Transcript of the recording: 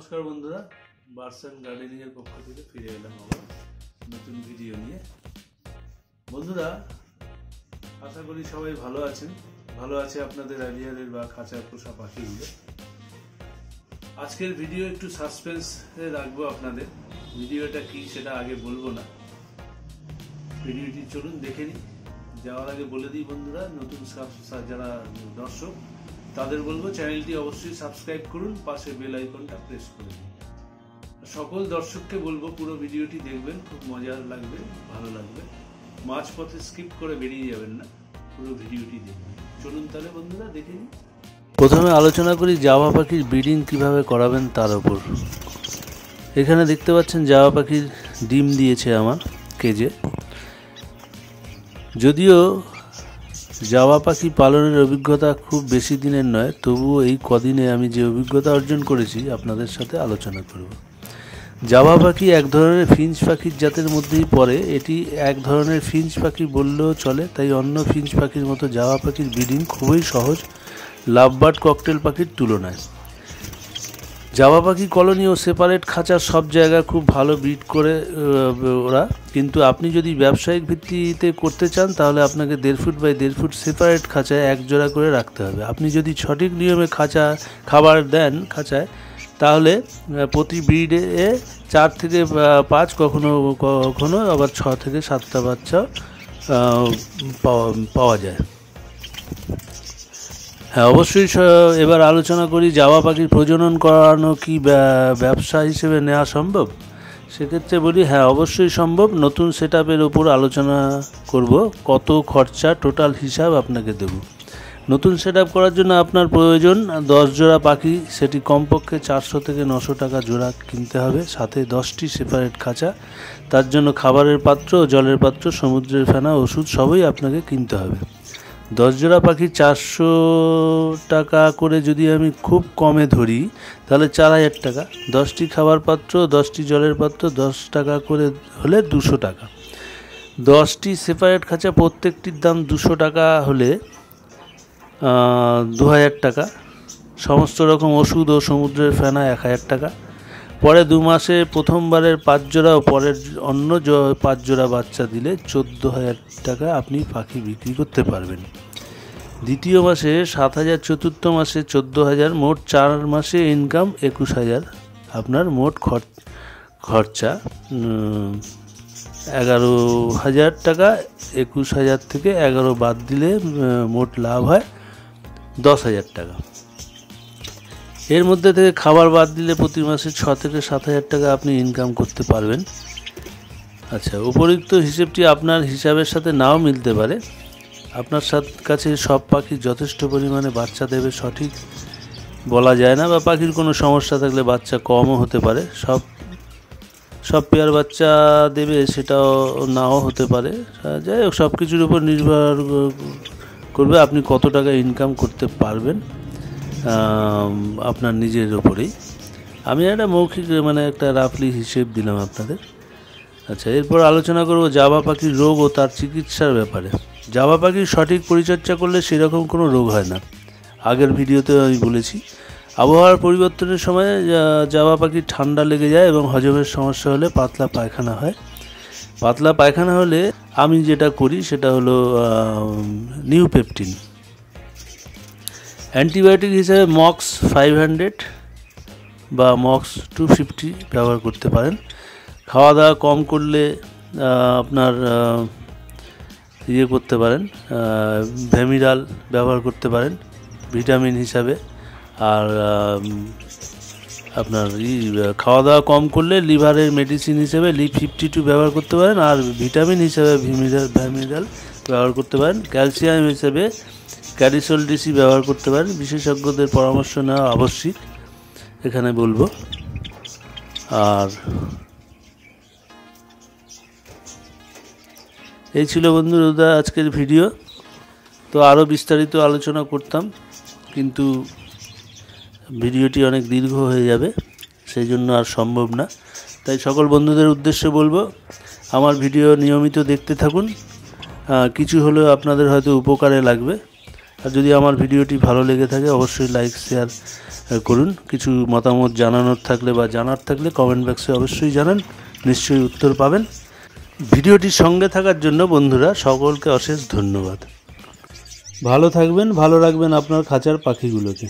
নমস্কার বন্ধুরা, birds and gardening এর পক্ষ থেকে ফিরে এলাম আবার নতুন ভিডিও নিয়ে। বন্ধুরা, আশা করি সবাই ভালো আছেন। ভালো আছে আপনাদের অ্যাভিয়ারের বা খাঁচায় পোষা পাখিগুলো। আজকের ভিডিও একটু সাসপেন্সে রাখবো আপনাদের। ভিডিওটা কি সেটা আগে বলবো না, ভিডিওটি চলুন দেখে নিই। যাওয়ার আগে বলে দিই বন্ধুরা, নতুন যারা দর্শক তাদের বলবো চ্যানেলটি অবশ্যই সাবস্ক্রাইব করুন, পাশে বেল আইকনটা প্রেস করে দিন। সকল দর্শককে বলবো পুরো ভিডিওটি দেখবেন, খুব মজার লাগবে, ভালো লাগবে। মাঝপথে স্কিপ করে বেরিয়ে যাবেন না, পুরো ভিডিওটি দেখবেন। চলুন তাহলে বন্ধুরা দেখে নিন। প্রথমে আলোচনা করি জাভা পাখির ব্রিডিং কিভাবে করাবেন তার উপর। এখানে দেখতে পাচ্ছেন জাভা পাখির ডিম দিয়েছে আমার কেজে। যদিও জাভা পাখি পালনের অভিজ্ঞতা খুব বেশি দিনের নয়, তবুও এই কদিনে আমি যে অভিজ্ঞতা অর্জন করেছি আপনাদের সাথে আলোচনা করব। জাভা পাখি এক ধরনের ফিঞ্চ পাখির জাতের মধ্যেই পড়ে। এটি এক ধরনের ফিঞ্চ পাখি বললেও চলে, তাই অন্য ফিঞ্চ পাখির মতো জাভা পাখির ব্রিডিং খুবই সহজ লাভবার্ড ককটেল পাখির তুলনায়। জাভা পাখি কলোনি ও সেপারেট খাঁচা সব জায়গায় খুব ভালো ব্রিড করে ওরা, কিন্তু আপনি যদি ব্যবসায়িক ভিত্তিতে করতে চান তাহলে আপনাকে 1.5 ফুট বাই 1.5 ফুট সেপারেট খাঁচায় এক জোড়া করে রাখতে হবে। আপনি যদি সঠিক নিয়মে খাবার দেন খাঁচায়, তাহলে প্রতি ব্রিডে 4 থেকে 5, কখনো আবার 6 থেকে 7টা বাচ্চা পাওয়া যায়। হ্যাঁ, অবশ্যই। এবার আলোচনা করি জাভা পাখির প্রজনন করানো কি ব্যবসা হিসেবে নেওয়া সম্ভব। সেক্ষেত্রে বলি হ্যাঁ, অবশ্যই সম্ভব। নতুন সেটআপের ওপর আলোচনা করব, কত খরচা টোটাল হিসাব আপনাকে দেব। নতুন সেটআপ করার জন্য আপনার প্রয়োজন 10 জোড়া পাখি, সেটি কমপক্ষে 400 থেকে 900 টাকা জোড়া কিনতে হবে, সাথে 10টি সেপারেট খাঁচা। তার জন্য খাবারের পাত্র, জলের পাত্র, সমুদ্রের ফেনা, ওষুধ সবই আপনাকে কিনতে হবে। 10 জোড়া পাখি 400 টাকা করে যদি আমি খুব কমে ধরি, তাহলে 4000 টাকা। 10টি খাবার পাত্র, 10টি জলের পাত্র 10 টাকা করে হলে 200 টাকা। 10টি সেপারেট খাঁচা প্রত্যেকটির দাম 200 টাকা হলে 2000 টাকা। সমস্ত রকম ওষুধ ও সমুদ্রের ফেনা 1000 টাকা। পরে 2 মাসে প্রথমবারের 5 জোড়া ও পরের অন্য 5 জোড়া বাচ্চা দিলে 14,000 টাকা আপনি পাখি বিক্রি করতে পারবেন। দ্বিতীয় মাসে 7,000, চতুর্থ মাসে 14,000, মোট 4 মাসে ইনকাম 21,000। আপনার মোট খরচা 11,000 টাকা। 21,000 থেকে 11 বাদ দিলে মোট লাভ হয় 10,000 টাকা। এর মধ্যে থেকে খাবার বাদ দিলে প্রতি মাসে 6 থেকে 7,000 টাকা আপনি ইনকাম করতে পারবেন। আচ্ছা, উপরোক্ত হিসেবটি আপনার হিসাবের সাথে নাও মিলতে পারে। আপনার কাছে সব পাখি যথেষ্ট পরিমাণে বাচ্চা দেবে সঠিক বলা যায় না, বা পাখির কোনো সমস্যা থাকলে বাচ্চা কমও হতে পারে। সব পেয়ার বাচ্চা দেবে সেটাও নাও হতে পারে। যাই হোক, সব কিছুর উপর নির্ভর করবে আপনি কত টাকা ইনকাম করতে পারবেন, আপনার নিজের ওপরেই। আমি একটা মৌখিক একটা রাফলি হিসেব দিলাম আপনাদের। আচ্ছা, এরপর আলোচনা করব জাভা পাখির রোগ ও তার চিকিৎসার ব্যাপারে। জাভা পাখির সঠিক পরিচর্যা করলে সেরকম কোনো রোগ হয় না। আগের ভিডিওতে আমি বলেছি, আবহাওয়ার পরিবর্তনের সময় জাভা পাখির ঠান্ডা লেগে যায় এবং হজমের সমস্যা হলে পাতলা পায়খানা হয়। পাতলা পায়খানা হলে আমি যেটা করি সেটা হলো নিউপেপটিন। অ্যান্টিবায়োটিক হিসেবে মক্স 500 বা মক্স 250 ব্যবহার করতে পারেন। খাওয়া দাওয়া কম করলে আপনার করতে পারেন, ভেমিরাল ব্যবহার করতে পারেন ভিটামিন হিসাবে। আর আপনার খাওয়া দাওয়া কম করলে লিভারের মেডিসিন হিসেবে লিভ 52 ব্যবহার করতে পারেন, আর ভিটামিন হিসেবে ভেমিরাল ব্যবহার করতে পারেন। ক্যালসিয়াম হিসেবে ক্যারিসোল ডিসি ব্যবহার করতে পারেন। বিশেষজ্ঞদের পরামর্শ নেওয়া আবশ্যিক এখানে বলবো। আর এই ছিল বন্ধুরা আজকের ভিডিও। তো আরও বিস্তারিত আলোচনা করতাম, কিন্তু ভিডিওটি অনেক দীর্ঘ হয়ে যাবে, সেই জন্য আর সম্ভব না। তাই সকল বন্ধুদের উদ্দেশ্যে বলবো, আমার ভিডিও নিয়মিত দেখতে থাকুন, কিছু হলেও আপনাদের হয়তো উপকারে লাগবে। আর যদি আমার ভিডিওটি ভালো লেগে থাকে অবশ্যই লাইক শেয়ার করুন। কিছু মতামত জানানোর থাকলে বা জানার থাকলে কমেন্ট বক্সে অবশ্যই জানান, নিশ্চয়ই উত্তর পাবেন। ভিডিওটির সঙ্গে থাকার জন্য বন্ধুরা সকলকে অশেষ ধন্যবাদ। ভালো থাকবেন, ভালো রাখবেন আপনার খাঁচার পাখিগুলোকে।